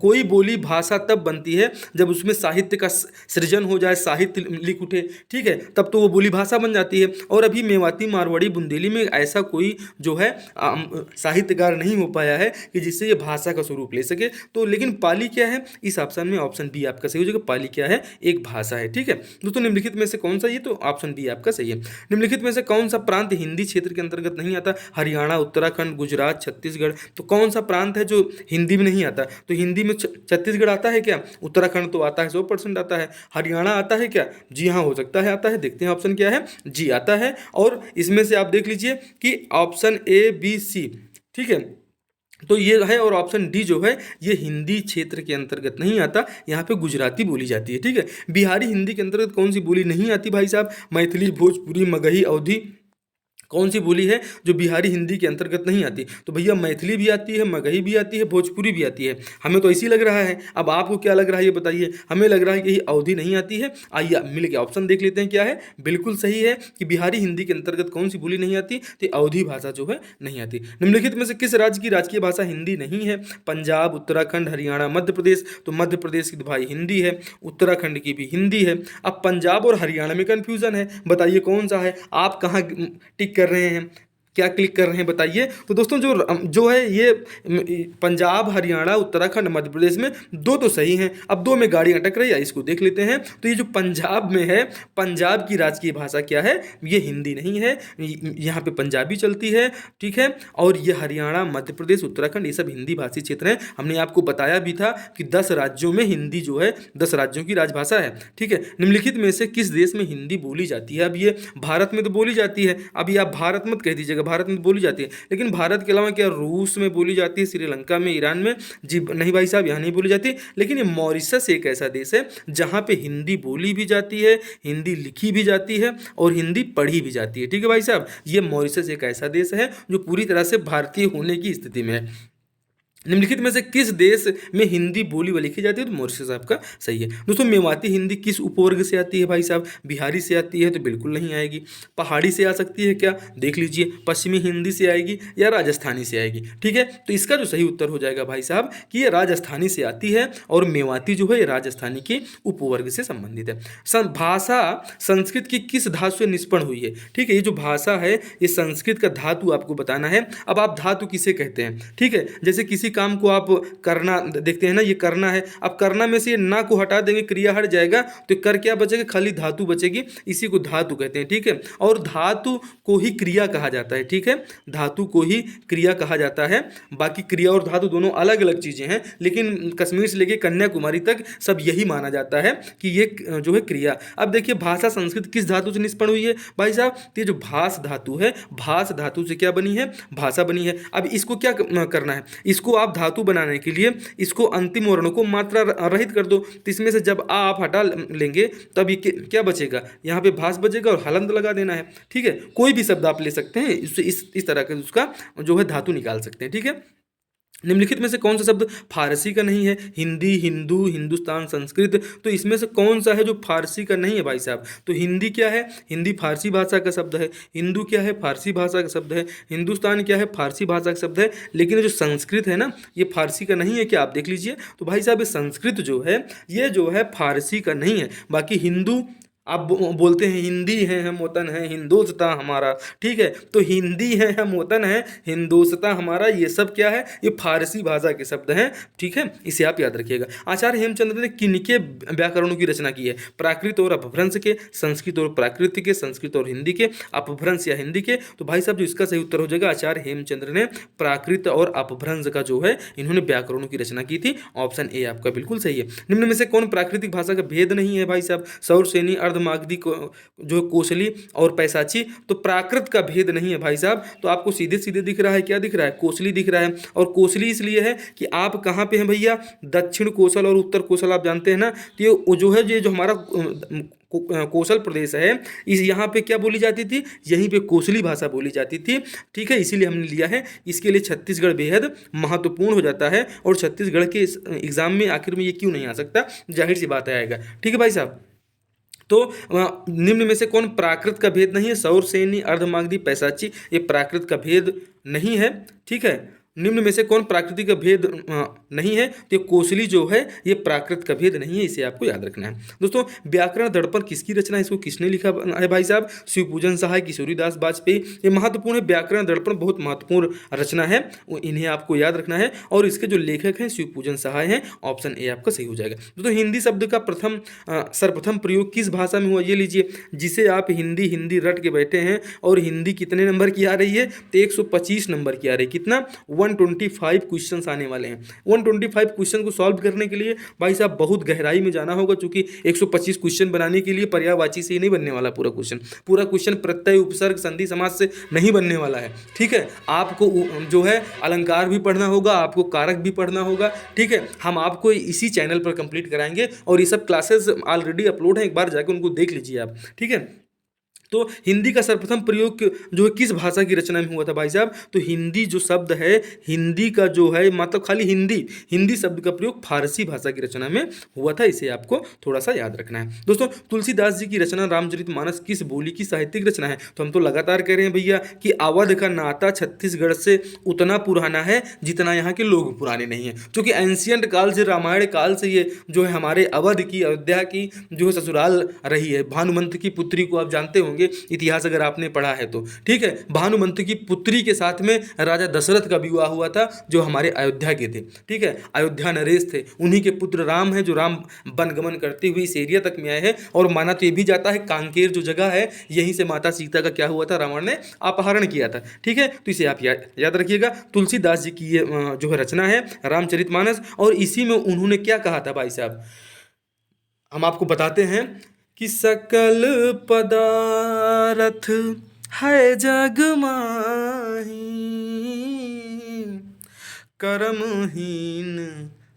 कोई बोली भाषा तब बनती है जब उसमें साहित्य का सृजन हो जाए, साहित्य लिख उठे। ठीक है, तब तो वो बोली भाषा बन जाती है। और अभी मेवाती, मारवाड़ी, बुंदेली में ऐसा कोई जो है साहित्यकार नहीं हो पाया है कि जिससे ये भाषा का स्वरूप ले सके। तो लेकिन पाली क्या है? इस ऑप्शन में ऑप्शन बी आपका सही हो जाएगा। पाली क्या है? एक भाषा है। ठीक है दोस्तों, निम्नलिखित में से कौन सा? ये तो ऑप्शन बी आपका सही है। निम्नलिखित में से कौन सा प्रांत हिंदी क्षेत्र के अंतर्गत नहीं आता? हरियाणा, उत्तराखंड, गुजरात, छत्तीसगढ़। तो कौन सा प्रांत है जो हिंदी में नहीं आता? तो हिंदी में छत्तीसगढ़ आता है क्या? उत्तराखंड तो आता है, 100% आता है। हरियाणा आता है क्या? जी हाँ, हो सकता है आता है। देखते हैं ऑप्शन क्या है। जी आता है। और इसमें से आप देख लीजिए कि ऑप्शन ए, बी, सी, ठीक है, तो ये है। और ऑप्शन डी जो है ये हिंदी क्षेत्र के अंतर्गत नहीं आता, यहाँ पे गुजराती बोली जाती है। ठीक है, बिहारी हिंदी के अंतर्गत कौन सी बोली नहीं आती भाई साहब? मैथिली, भोजपुरी, मगही, अवधी। कौन सी बोली है जो बिहारी हिंदी के अंतर्गत नहीं आती? तो भैया मैथिली भी आती है, मगही भी आती है, भोजपुरी भी आती है। हमें तो ऐसी लग रहा है, अब आपको क्या लग रहा है ये बताइए। हमें लग रहा है कि ये अवधी नहीं आती है। आइए मिल के ऑप्शन देख लेते हैं क्या है। बिल्कुल सही है कि बिहारी हिंदी के अंतर्गत कौन सी बोली नहीं आती? तो अवधी भाषा जो है नहीं आती। निम्नलिखित में से किस राज्य की राजकीय भाषा हिंदी नहीं है? पंजाब, उत्तराखंड, हरियाणा, मध्य प्रदेश। तो मध्य प्रदेश की तो भाई हिंदी है, उत्तराखंड की भी हिंदी है। अब पंजाब और हरियाणा में कन्फ्यूजन है, बताइए कौन सा है? आप कहाँ टिक कर रहे हैं? क्या क्लिक कर रहे हैं बताइए। तो दोस्तों जो है ये पंजाब, हरियाणा, उत्तराखंड, मध्य प्रदेश में दो तो सही हैं। अब दो में गाड़ी अटक रही है, इसको देख लेते हैं। तो ये जो पंजाब में है, पंजाब की राजकीय भाषा क्या है? ये हिंदी नहीं है, यहाँ पे पंजाबी चलती है, ठीक है। और ये हरियाणा, मध्य प्रदेश, उत्तराखंड ये सब हिंदी भाषी क्षेत्र हैं। हमने आपको बताया भी था कि 10 राज्यों में हिंदी जो है 10 राज्यों की राजभाषा है, ठीक है। निम्नलिखित में से किस देश में हिंदी बोली जाती है? अब ये भारत में तो बोली जाती है, अभी आप भारत मत कह दीजिएगा, भारत में बोली जाती है, लेकिन भारत के अलावा क्या रूस में बोली जाती है, श्रीलंका में, ईरान में? जी नहीं भाई साहब, यहाँ नहीं बोली जाती। लेकिन ये मॉरिशस एक ऐसा देश है जहाँ पे हिंदी बोली भी जाती है, हिंदी लिखी भी जाती है और हिंदी पढ़ी भी जाती है, ठीक है भाई साहब। ये मॉरिशस एक ऐसा देश है जो पूरी तरह से भारतीय होने की स्थिति में है। निम्नलिखित में से किस देश में हिंदी बोली व लिखी जाती है? तो मॉरिशस आपका सही है। दोस्तों मेवाती हिंदी किस उपवर्ग से आती है भाई साहब? बिहारी से आती है? तो बिल्कुल नहीं आएगी। पहाड़ी से आ सकती है क्या? देख लीजिए, पश्चिमी हिंदी से आएगी या राजस्थानी से आएगी, ठीक है। तो इसका जो सही उत्तर हो जाएगा भाई साहब कि ये राजस्थानी से आती है और मेवाती जो है ये राजस्थानी के उपवर्ग से संबंधित है। भाषा संस्कृत की किस धातु से निष्पन्न हुई है? ठीक है, ये जो भाषा है ये संस्कृत का धातु आपको बताना है। अब आप धातु किसे कहते हैं? ठीक है, जैसे किसी काम को आप करना देखते हैं ना, ये करना है, अब करना में से ना को हटा देंगे, क्रिया हट जाएगा, तो कर क्या बचेगा? खाली धातु बचेगी, इसी को धातु कहते हैं, ठीक है। और धातु को ही क्रिया कहा जाता है, ठीक है, धातु को ही क्रिया कहा जाता है। बाकी क्रिया और धातु दोनों अलग अलग चीजें हैं, लेकिन कश्मीर से लेकर कन्याकुमारी तक सब यही माना जाता है कि ये जो है क्रिया। अब देखिए भाषा संस्कृत किस धातु से निष्पन्न हुई है भाई साहब? ये जो भास धातु है, भास धातु से क्या बनी है? भाषा बनी है। अब इसको क्या करना है? इसको आप धातु बनाने के लिए इसको अंतिम वर्णों को मात्रा रहित कर दो, तो इसमें से जब आप हटा लेंगे तब ये क्या बचेगा? यहाँ पे भास बचेगा और हलंत लगा देना है, ठीक है। कोई भी शब्द आप ले सकते हैं, इससे इस तरह का उसका जो है धातु निकाल सकते हैं, ठीक है। निम्नलिखित में से कौन सा शब्द फारसी का नहीं है? हिंदी, हिंदू, हिंदुस्तान, संस्कृत, तो इसमें से कौन सा है जो फारसी का नहीं है भाई साहब? तो हिंदी क्या है? हिंदी फारसी भाषा का शब्द है। हिंदू क्या है? फारसी भाषा का शब्द है। हिंदुस्तान क्या है? फारसी भाषा का शब्द है। लेकिन ये जो संस्कृत है ना, ये फारसी का नहीं है क्या? आप देख लीजिए। तो भाई साहब ये संस्कृत जो है ये जो है फारसी का नहीं है। बाकी हिंदू आप बोलते हैं हिंदी है हम वतन है हिंदोस्तां हमारा, ठीक है, तो हिंदी है हम वतन है हिंदोस्तां हमारा, ये सब क्या है? ये फारसी भाषा के शब्द हैं, ठीक है, इसे आप याद रखिएगा। आचार्य हेमचंद्र ने किनके व्याकरणों की रचना की है? प्राकृत और अपभ्रंश के, संस्कृत और प्राकृत के, संस्कृत और हिंदी के, अपभ्रंश या हिंदी के? तो भाई साहब जो इसका सही उत्तर हो जाएगा आचार्य हेमचंद्र ने प्राकृत और अपभ्रंश का जो है इन्होंने व्याकरणों की रचना की थी। ऑप्शन ए आपका बिल्कुल सही है। निम्न में से कौन प्राकृतिक भाषा का भेद नहीं है भाई साहब? सौरसेनी, अर्धमागधी जो कोसली और पैसाची, तो प्राकृत का भेद नहीं है भाई साहब। तो आपको सीधे सीधे दिख रहा है, क्या दिख रहा है? कोसली दिख रहा है। और कोसली इसलिए है कि आप कहाँ पे हैं भैया? दक्षिण कोसल और उत्तर कोसल आप जानते हैं ना, तो ये जो है ये जो हमारा कोसल प्रदेश है, इस यहाँ पे क्या बोली जाती थी? यहीं पे कोसली भाषा बोली जाती थी, ठीक है, इसीलिए हमने लिया है। इसके लिए छत्तीसगढ़ बेहद महत्वपूर्ण हो जाता है और छत्तीसगढ़ के एग्जाम में आखिर में ये क्यों नहीं आ सकता? जाहिर सी बात आएगा, ठीक है भाई साहब। तो निम्न में से कौन प्राकृत का भेद नहीं है? सौरसेनी, अर्धमागधी, पैसाची, ये प्राकृत का भेद नहीं है, ठीक है। निम्न में से कौन प्राकृतिक का भेद नहीं है? तो कोसली जो है ये प्राकृत का भेद नहीं है, इसे आपको याद रखना है। दोस्तों व्याकरण दर्पण किसकी रचना है? इसको किसने लिखा है भाई साहब? शिवपूजन सहाय, किशोरीदास वाजपेयी, ये महत्वपूर्ण है। व्याकरण दर्पण बहुत महत्वपूर्ण रचना है, इन्हें आपको याद रखना है। और इसके जो लेखक हैं शिवपूजन सहाय हैं। ऑप्शन ए आपका सही हो जाएगा। दोस्तों हिंदी शब्द का सर्वप्रथम प्रयोग किस भाषा में हुआ? ये लीजिए, जिसे आप हिंदी रट के बैठे हैं, और हिंदी कितने नंबर की आ रही है? तो 125 नंबर की आ रही है। कितना? 125 क्वेश्चंस आने वाले हैं। 125 क्वेश्चन को सॉल्व करने के लिए भाई साहब बहुत गहराई में जाना होगा, क्योंकि 125 क्वेश्चन बनाने के लिए पर्यायवाची से ही नहीं बनने वाला पूरा क्वेश्चन प्रत्यय, उपसर्ग, संधि, समास से नहीं बनने वाला है, ठीक है। आपको जो है अलंकार भी पढ़ना होगा, आपको कारक भी पढ़ना होगा, ठीक है। हम आपको इसी चैनल पर कंप्लीट कराएंगे और ये सब क्लासेस ऑलरेडी अपलोड हैं, एक बार जाकर उनको देख लीजिए आप, ठीक है। तो हिंदी का सर्वप्रथम प्रयोग जो है किस भाषा की रचना में हुआ था भाई साहब? तो हिंदी जो शब्द है, हिंदी का जो है मतलब खाली हिंदी शब्द का प्रयोग फारसी भाषा की रचना में हुआ था, इसे आपको थोड़ा सा याद रखना है। दोस्तों तुलसीदास जी की रचना रामचरितमानस किस बोली की साहित्यिक रचना है? तो हम तो लगातार कह रहे हैं भैया कि अवध का नाता छत्तीसगढ़ से उतना पुराना है जितना यहाँ के लोग पुराने नहीं है, क्योंकि एंशियंट काल से, रामायण काल से ये जो है हमारे अवध की, अयोध्या की जो है ससुराल रही है। भानुमंत की पुत्री को आप जानते होंगे, होंगे इतिहास अगर आपने पढ़ा है तो, ठीक है। भानुमंत्र की पुत्री के साथ में राजा दशरथ का विवाह हुआ था, जो हमारे अयोध्या के थे, ठीक है। अयोध्या नरेश थे, उन्हीं के पुत्र राम है, जो राम वनगमन करते हुए इस एरिया तक में आए हैं। और माना तो ये भी जाता है कांकेर जो जगह है, यहीं से माता सीता का क्या हुआ था, रावण ने अपहरण किया था, ठीक है। तो इसे आप याद रखिएगा। तुलसीदास जी की ये जो है रचना है रामचरितमानस, और इसी में उन्होंने क्या कहा था भाई साहब, हम आपको बताते हैं कि सकल पदारथ है जग माही, कर्महीन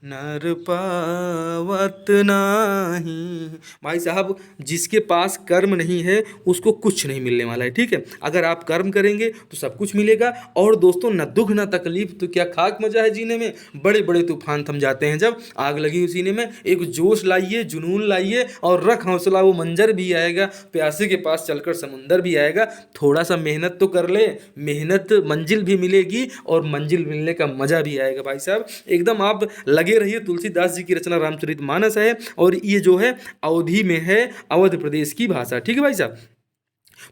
नर पावत नाही। भाई साहब, जिसके पास कर्म नहीं है उसको कुछ नहीं मिलने वाला है, ठीक है। अगर आप कर्म करेंगे तो सब कुछ मिलेगा। और दोस्तों, न दुख न तकलीफ तो क्या खाक मजा है जीने में। बड़े बड़े तूफान थम जाते हैं जब आग लगी हुई सीने में। एक जोश लाइए, जुनून लाइए और रख हौसला, वो मंजर भी आएगा, प्यासे के पास चलकर समुंदर भी आएगा। थोड़ा सा मेहनत तो कर ले, मेहनत मंजिल भी मिलेगी और मंजिल मिलने का मजा भी आएगा। भाई साहब, एकदम आप लगे रहिए। तुलसीदास जी की रचना रामचरितमानस है, और ये जो है अवधि में है, अवध प्रदेश की भाषा, ठीक है भाई साहब।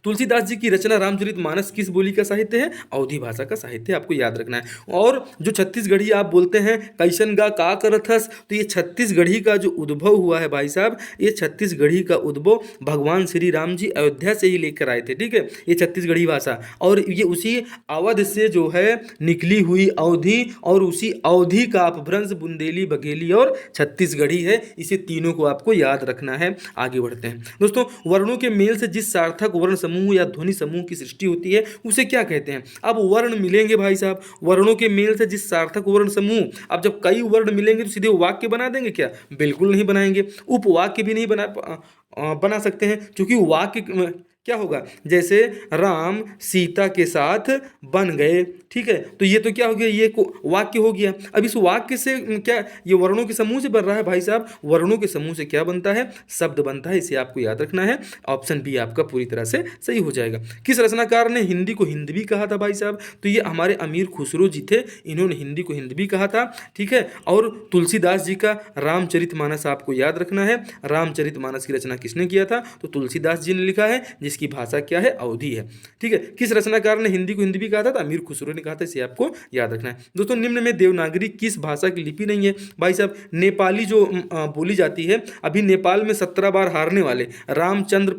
तुलसीदास जी की रचना रामचरितमानस किस बोली का साहित्य है, अवधी भाषा का साहित्य, आपको याद रखना है। और जो छत्तीसगढ़ी आप बोलते हैं कैसन गा का करथस, तो ये छत्तीसगढ़ी का जो उद्भव हुआ है भाई साहब, ये छत्तीसगढ़ी का उद्भव भगवान श्री राम जी अयोध्या से ही लेकर आए थे, ठीक है। ये छत्तीसगढ़ी भाषा, और ये उसी अवध से जो है निकली हुई अवधि, और उसी अवधि का अपभ्रंश बुंदेली, बघेली और छत्तीसगढ़ी है। इसे तीनों को आपको याद रखना है। आगे बढ़ते हैं दोस्तों। वर्णों के मेल से जिस सार्थक वर्ण समूह या ध्वनि समूह की सृष्टि होती है उसे क्या कहते हैं। अब वर्ण मिलेंगे भाई साहब, वर्णों के मेल से जिस सार्थक वर्ण समूह, अब जब कई वर्ण मिलेंगे तो सीधे वाक्य बना देंगे क्या, बिल्कुल नहीं बनाएंगे। उपवाक्य भी नहीं बना सकते हैं, क्योंकि वाक्य क्या होगा, जैसे राम सीता के साथ बन गए, ठीक है। तो ये तो क्या हो गया, ये वाक्य हो गया। अब इस वाक्य से क्या, ये वर्णों के समूह से बन रहा है भाई साहब। वर्णों के समूह से क्या बनता है, शब्द बनता है। इसे आपको याद रखना है। ऑप्शन बी आपका पूरी तरह से सही हो जाएगा। किस रचनाकार ने हिंदी को हिंदवी कहा था भाई साहब, तो ये हमारे अमीर खुसरो जी थे, इन्होंने हिंदी को हिंदवी कहा था, ठीक है। और तुलसीदास जी का रामचरितमानस आपको याद रखना है। रामचरितमानस की रचना किसने किया था, तो तुलसीदास जी ने लिखा है, जिसकी भाषा क्या है, अवधी है, ठीक है। किस रचनाकार ने हिंदी को हिंदवी कहा था, तो अमीर खुसरो ने कहा था। इसे आपको याद रखना है दोस्तों। निम्न में देवनागरी किस भाषा की लिपि नहीं है, भाई साहब नेपाली जो बोली जाती है। अभी नेपाल में 17 बार हारने वाले रामचंद्र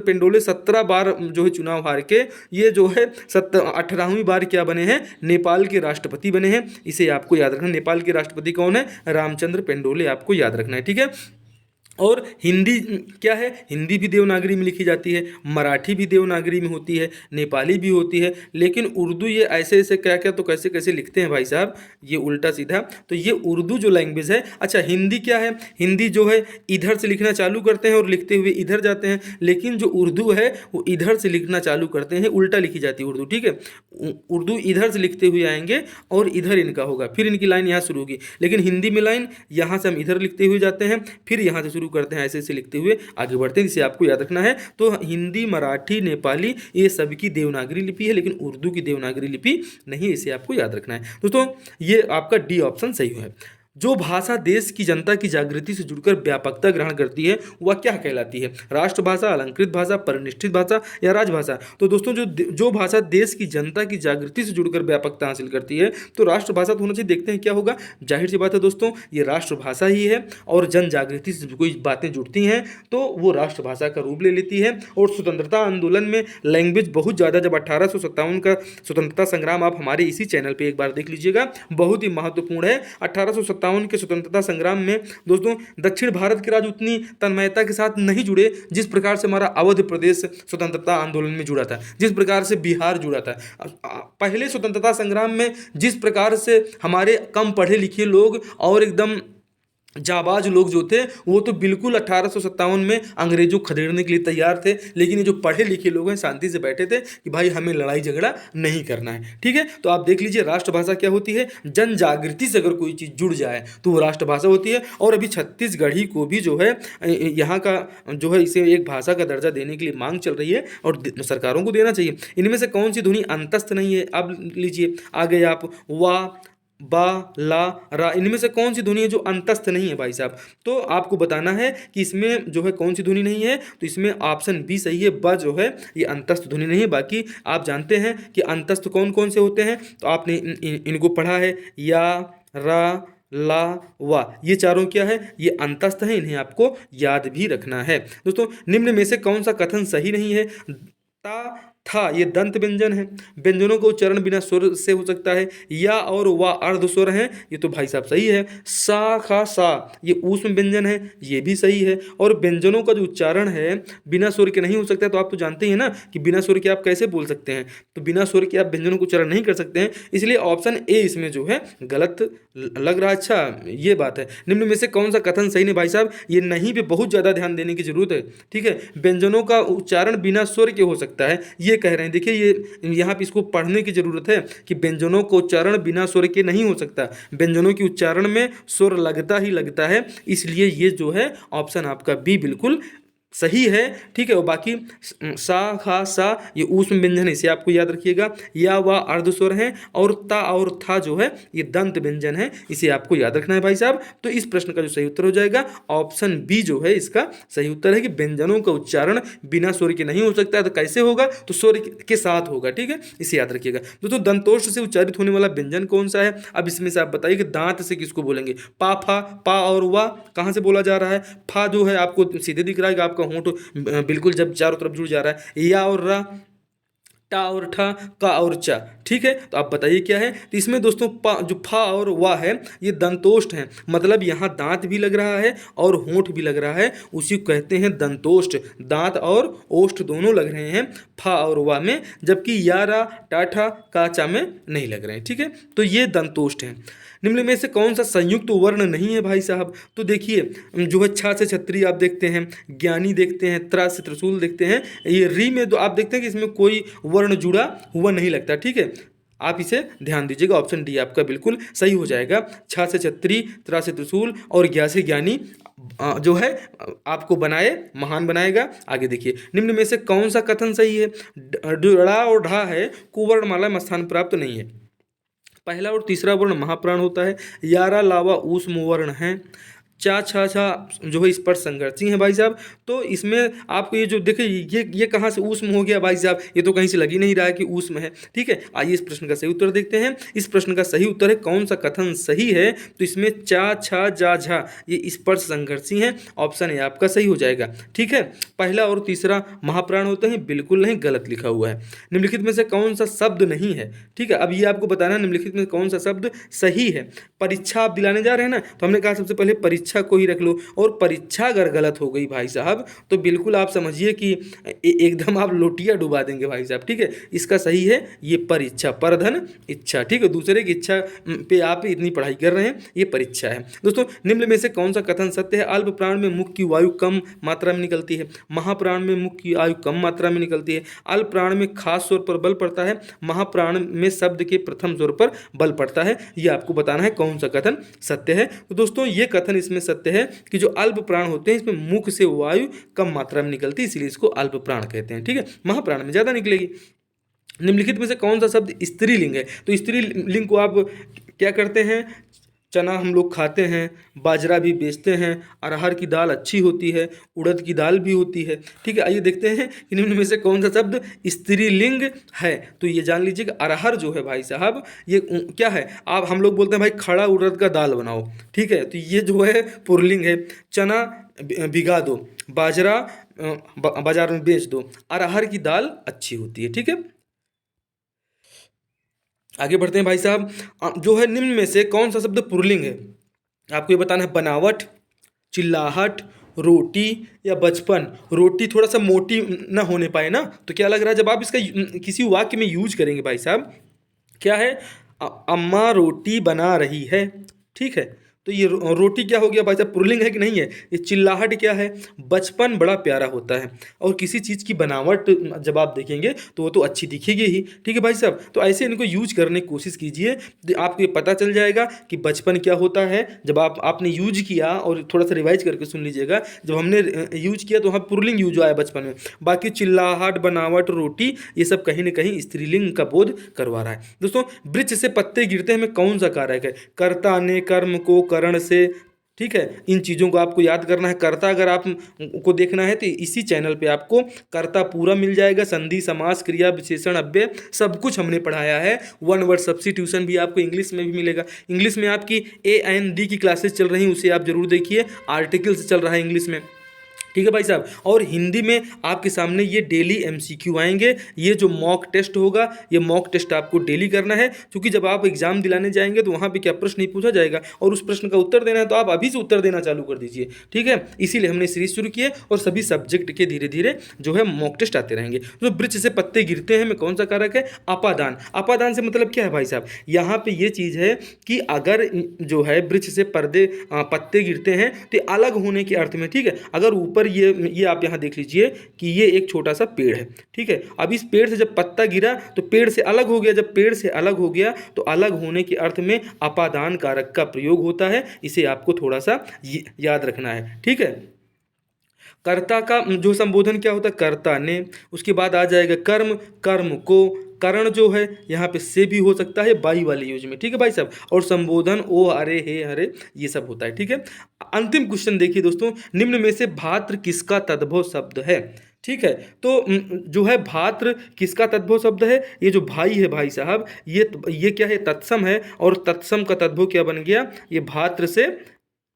पेंडोले 17 बार जो है चुनाव हार के ये जो है 18वीं बार क्या बने हैं, नेपाल के राष्ट्रपति बने हैं। इसे आपको याद रखना। नेपाल के राष्ट्रपति कौन है, रामचंद्र पेंडोले, आपको याद रखना है, ठीक है। और हिंदी क्या है, हिंदी भी देवनागरी में लिखी जाती है, मराठी भी देवनागरी में होती है, नेपाली भी होती है। लेकिन उर्दू ये ऐसे ऐसे क्या क्या तो कैसे कैसे लिखते हैं भाई साहब, ये उल्टा सीधा। तो ये उर्दू जो लैंग्वेज है, अच्छा हिंदी क्या है, हिंदी जो है इधर से लिखना चालू करते हैं और लिखते हुए इधर जाते हैं। लेकिन जो उर्दू है वो इधर से लिखना चालू करते हैं, उल्टा लिखी जाती है उर्दू, ठीक है। उर्दू इधर से लिखते हुए आएंगे और इधर इनका होगा, फिर इनकी लाइन यहाँ शुरू होगी। लेकिन हिंदी में लाइन यहाँ से हम इधर लिखते हुए जाते हैं, फिर यहाँ से शुरू करते हैं, ऐसे ऐसे लिखते हुए आगे बढ़ते हैं। इसे आपको याद रखना है। तो हिंदी, मराठी, नेपाली ये सब की देवनागरी लिपि है, लेकिन उर्दू की देवनागरी लिपि नहीं है। इसे आपको याद रखना है दोस्तों। ये आपका डी ऑप्शन सही है। जो भाषा देश की जनता की जागृति से जुड़कर व्यापकता ग्रहण करती है वह क्या कहलाती है, राष्ट्रभाषा, अलंकृत भाषा, परिनिष्ठित भाषा या राजभाषा। तो दोस्तों जो भाषा देश की जनता की जागृति से जुड़कर व्यापकता हासिल करती है तो राष्ट्रभाषा तो होना चाहिए। देखते हैं क्या होगा, जाहिर सी बात है दोस्तों ये राष्ट्रभाषा ही है। और जन जागृति से कोई बातें जुड़ती हैं तो वो राष्ट्रभाषा का रूप ले लेती है। और स्वतंत्रता आंदोलन में लैंग्वेज बहुत ज़्यादा, जब 1857 का स्वतंत्रता संग्राम आप हमारे इसी चैनल पर एक बार देख लीजिएगा, बहुत ही महत्वपूर्ण है। 1857 के स्वतंत्रता संग्राम में दोस्तों दक्षिण भारत के राज्य उतनी तन्मयता के साथ नहीं जुड़े जिस प्रकार से हमारा अवध प्रदेश स्वतंत्रता आंदोलन में जुड़ा था, जिस प्रकार से बिहार जुड़ा था। पहले स्वतंत्रता संग्राम में जिस प्रकार से हमारे कम पढ़े लिखे लोग और एकदम जाबाज लोग जो थे वो तो बिल्कुल 1857 में अंग्रेजों को खदेड़ने के लिए तैयार थे। लेकिन ये जो पढ़े लिखे लोग हैं शांति से बैठे थे कि भाई हमें लड़ाई झगड़ा नहीं करना है, ठीक है। तो आप देख लीजिए राष्ट्रभाषा क्या होती है, जन जागृति से अगर कोई चीज़ जुड़ जाए तो वो राष्ट्रभाषा होती है। और अभी छत्तीसगढ़ी को भी जो है यहाँ का जो है इसे एक भाषा का दर्जा देने के लिए मांग चल रही है और सरकारों को देना चाहिए। इनमें से कौन सी ध्वनि अंतस्थ नहीं है, अब लीजिए आ गए आप, वाह, बा, ला, रा, इनमें से कौन सी ध्वनि है जो अंतस्थ नहीं है भाई साहब? तो आपको बताना है कि इसमें जो है कौन सी ध्वनि नहीं है। तो इसमें ऑप्शन बी सही है, ब जो है ये अंतस्थ ध्वनि नहीं है। बाकी आप जानते हैं कि अंतस्थ कौन कौन से होते हैं, तो आपने इनको पढ़ा है, या, रा, ला, वा, ये चारों क्या है, ये अंतस्थ है, इन्हें आपको याद भी रखना है। दोस्तों निम्न में से कौन सा कथन सही नहीं है? ता, था ये दंत व्यंजन है, व्यंजनों का उच्चारण बिना स्वर से हो सकता है। या और वा अर्ध स्वर हैं, ये तो भाई साहब सही है। सा, खा, सा ये ऊष्म व्यंजन है, ये भी सही है। और व्यंजनों का जो उच्चारण है बिना स्वर के नहीं हो सकता है, तो आप तो जानते हैं ना कि बिना स्वर के आप कैसे बोल सकते हैं, तो बिना स्वर के आप व्यंजनों का उच्चारण नहीं कर सकते हैं, इसलिए ऑप्शन ए इसमें जो है गलत लग रहा है। अच्छा ये बात है, निम्न में से कौन सा कथन सही नहीं भाई साहब? ये नहीं पे बहुत ज़्यादा ध्यान देने की जरूरत है, ठीक है। व्यंजनों का उच्चारण बिना स्वर के हो सकता है, ये कह रहे हैं। देखिए ये यहाँ पे इसको पढ़ने की जरूरत है कि व्यंजनों का उच्चारण बिना स्वर के नहीं हो सकता, व्यंजनों के उच्चारण में स्वर लगता ही लगता है, इसलिए ये जो है ऑप्शन आपका बी बिल्कुल सही है, ठीक है। और बाकी सा, खा, सा ये ऊष्म व्यंजन है, इसे आपको याद रखिएगा। या वा अर्ध स्वर हैं, और ता और था जो है ये दंत व्यंजन है, इसे आपको याद रखना है भाई साहब। तो इस प्रश्न का जो सही उत्तर हो जाएगा ऑप्शन बी जो है इसका सही उत्तर है कि व्यंजनों का उच्चारण बिना स्वर के नहीं हो सकता है। तो कैसे होगा? तो स्वर के साथ होगा, ठीक है, इसे याद रखिएगा। दोस्तों दंतोष्ठ से उच्चारित होने वाला व्यंजन कौन सा है? अब इसमें से आप बताइए कि दांत से किसको बोलेंगे? पा, फा, पा और वा कहाँ से बोला जा रहा है? फा जो है आपको सीधे दिख रहा है कि आपका होंठ बिल्कुल जब चारों तरफ जुड़ जा रहा है। या और रा, टा और ठा, का और चा, ठीक है। तो आप बताइए क्या है? तो इसमें दोस्तों पा जो फा और वा है ये दंतोष्ठ हैं, मतलब यहाँ दांत भी लग रहा है और होंठ भी लग रहा है, उसी को कहते हैं दंतोष्ठ। दांत और ओष्ठ दोनों लग रहे हैं फा और वा में, जबकि या, रा, टा, ठा, का, चा में नहीं लग रहे हैं, ठीक है। तो ये दंतोष्ठ हैं। निम्न में से कौन सा संयुक्त वर्ण नहीं है भाई साहब? तो देखिए जो है छा से छतरी आप देखते हैं, ज्ञानी देखते हैं, त्रा से त्रिशूल देखते हैं, ये री में तो आप देखते हैं कि इसमें कोई वर्ण जुड़ा हुआ नहीं लगता, ठीक है। आप इसे ध्यान दीजिएगा, ऑप्शन डी आपका बिल्कुल सही हो जाएगा। छा से छतरी, त्रा से त्रिशूल और ज्ञा से ज्ञानी जो है आपको बनाए महान बनाएगा। आगे देखिए निम्न में से कौन सा कथन सही है? ड़ा और ढा है कुवर्णमाला में स्थान प्राप्त नहीं है। पहला और तीसरा वर्ण महाप्राण होता है। यारा, लावा ऊष्म वर्ण है। चा, छा, छा जो है स्पर्श संघर्षी है भाई साहब। तो इसमें आपको ये जो देखिए ये कहाँ से ऊष्म हो गया भाई साहब? ये तो कहीं से लग ही नहीं रहा है कि ऊष्म है, ठीक है। आइए इस प्रश्न का सही उत्तर देखते हैं। इस प्रश्न का सही उत्तर है कौन सा कथन सही है? तो इसमें चा, छा, जा, झा ये स्पर्श संघर्षी हैं, ऑप्शन ए आपका सही हो जाएगा, ठीक है। पहला और तीसरा महाप्राण होते हैं, बिल्कुल नहीं, गलत लिखा हुआ है। निम्नलिखित में से कौन सा शब्द नहीं है? ठीक है, अब ये आपको बताना है निम्नलिखित में कौन सा शब्द सही है। परीक्षा आप दिलाने जा रहे हैं ना, तो हमने कहा सबसे पहले परीक्षा को ही रख लो, और परीक्षा अगर गलत हो गई भाई साहब तो बिल्कुल आप समझिए कि एकदम आप लोटिया डुबा देंगे भाई साहब, ठीक है। इसका सही है ये परीक्षा, परधन इच्छा, ठीक है। दूसरे की इच्छा पे आप इतनी पढ़ाई कर रहे हैं, ये परीक्षा है। दोस्तों निम्न में से कौन सा कथन सत्य है? अल्प प्राण में मुख की वायु कम मात्रा में निकलती है, महाप्राण में मुख की वायु कम मात्रा में निकलती है, अल्प प्राण में खास स्वर पर बल पड़ता है, महाप्राण में शब्द के प्रथम स्वर पर बल पड़ता है। ये आपको बताना है कौन सा कथन सत्य है। तो दोस्तों ये कथन इसमें सत्य है कि जो अल्प प्राण होते हैं इसमें मुख से वायु कम मात्रा में निकलती है, इसलिए इसको अल्प प्राण कहते हैं, ठीक है। महाप्राण में ज्यादा निकलेगी। निम्नलिखित में से कौन सा शब्द स्त्रीलिंग है? तो स्त्रीलिंग को आप क्या करते हैं? चना हम लोग खाते हैं, बाजरा भी बेचते हैं, अरहर की दाल अच्छी होती है, उड़द की दाल भी होती है, ठीक है। आइए देखते हैं कि निम्न में से कौन सा शब्द स्त्रीलिंग है। तो ये जान लीजिए कि अरहर जो है भाई साहब ये क्या है? आप हम लोग बोलते हैं भाई खड़ा उड़द का दाल बनाओ, ठीक है, तो ये जो है पुल्लिंग है। चना भिगा दो, बाजरा बाजार में बेच दो, अरहर की दाल अच्छी होती है, ठीक है। आगे बढ़ते हैं भाई साहब। जो है निम्न में से कौन सा शब्द पुल्लिंग है? आपको ये बताना है। बनावट, चिल्लाहट, रोटी या बचपन। रोटी थोड़ा सा मोटी ना होने पाए ना, तो क्या लग रहा है जब आप इसका किसी वाक्य में यूज करेंगे भाई साहब, क्या है? अम्मा रोटी बना रही है, ठीक है। तो ये रोटी क्या हो गया भाई साहब, पुल्लिंग है कि नहीं है। ये चिल्लाहट क्या है, बचपन बड़ा प्यारा होता है। और किसी चीज़ की बनावट जब आप देखेंगे तो वो तो अच्छी दिखेगी ही, ठीक है भाई साहब। तो ऐसे इनको यूज करने की कोशिश कीजिए, तो आपको ये पता चल जाएगा कि बचपन क्या होता है। जब आपने यूज किया, और थोड़ा सा रिवाइज करके सुन लीजिएगा, जब हमने यूज किया तो वहाँ पुल्लिंग यूज हुआ है बचपन में। बाकी चिल्लाहट, बनावट, रोटी, ये सब कहीं ना कहीं स्त्रीलिंग का बोध करवा रहा है। दोस्तों, वृक्ष से पत्ते गिरते हैं में कौन सा कारक है, कर्ता ने कर्म को करण से, ठीक है। इन चीज़ों को आपको याद करना है। कर्ता अगर आप को देखना है तो इसी चैनल पे आपको कर्ता पूरा मिल जाएगा, संधि, समास, क्रिया, विशेषण, अव्यय, सब कुछ हमने पढ़ाया है। वन वर्ड सब्स्टिट्यूशन भी आपको इंग्लिश में भी मिलेगा। इंग्लिश में आपकी AND की क्लासेस चल रही हैं, उसे आप जरूर देखिए। आर्टिकल्स चल रहा है इंग्लिश में, ठीक है भाई साहब। और हिंदी में आपके सामने ये डेली MCQ आएंगे। ये जो मॉक टेस्ट होगा, ये मॉक टेस्ट आपको डेली करना है, क्योंकि जब आप एग्जाम दिलाने जाएंगे तो वहाँ पे क्या प्रश्न नहीं पूछा जाएगा, और उस प्रश्न का उत्तर देना है तो आप अभी से उत्तर देना चालू कर दीजिए, ठीक है। इसीलिए हमने सीरीज शुरू की है, और सभी सब्जेक्ट के धीरे धीरे जो है मॉक टेस्ट आते रहेंगे। तो वृक्ष से पत्ते गिरते हैं में कौन सा कारक है, अपादान। अपादान से मतलब क्या है भाई साहब, यहाँ पे ये चीज़ है कि अगर जो है वृक्ष से पत्ते गिरते हैं तो अलग होने के अर्थ में, ठीक है। अगर ऊपर ये आप यहाँ देख लीजिए कि ये एक छोटा सा पेड़ है, ठीक है। अब इस पेड़ से जब पत्ता गिरा तो पेड़ से अलग हो गया। जब पेड़ से अलग हो गया तो अलग होने के अर्थ में अपादान कारक का प्रयोग होता है। इसे आपको थोड़ा सा याद रखना है, ठीक है। कर्ता का जो संबोधन क्या होता है, कर्ता ने। उसके बाद आ जाएगा कर्म, कर्म को। करण जो है यहाँ पे से भी हो सकता है बाई वाले यूज में, ठीक है भाई साहब। और संबोधन ओ, अरे, हे, हरे, ये सब होता है, ठीक है। अंतिम क्वेश्चन देखिए दोस्तों, निम्न में से भात्र किसका तद्भव शब्द है, ठीक है। तो जो है भात्र किसका तद्भव शब्द है, ये जो भाई है भाई साहब, ये क्या है, तत्सम है। और तत्सम का तद्भव क्या बन गया, ये भात्र से,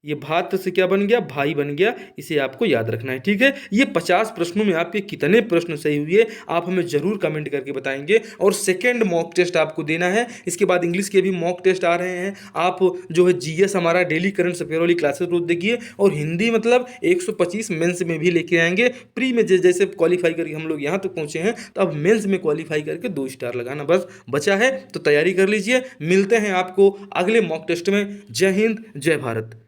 ये भात्र से क्या बन गया, भाई बन गया। इसे आपको याद रखना है, ठीक है। ये 50 प्रश्नों में आपके कितने प्रश्न सही हुए आप हमें जरूर कमेंट करके बताएंगे। और सेकंड मॉक टेस्ट आपको देना है। इसके बाद इंग्लिश के भी मॉक टेस्ट आ रहे हैं। आप जो है GS हमारा डेली करंट अफेयर वाली क्लासेस रोज देखिए। और हिंदी मतलब 125 मेंस में भी लेके आएंगे। प्री में जैसे क्वालिफाई करके हम लोग यहाँ तक पहुँचे हैं, तो अब मेंस में क्वालिफाई करके 2 स्टार लगाना बस बचा है। तो तैयारी कर लीजिए। मिलते हैं आपको अगले मॉक टेस्ट में। जय हिंद, जय भारत।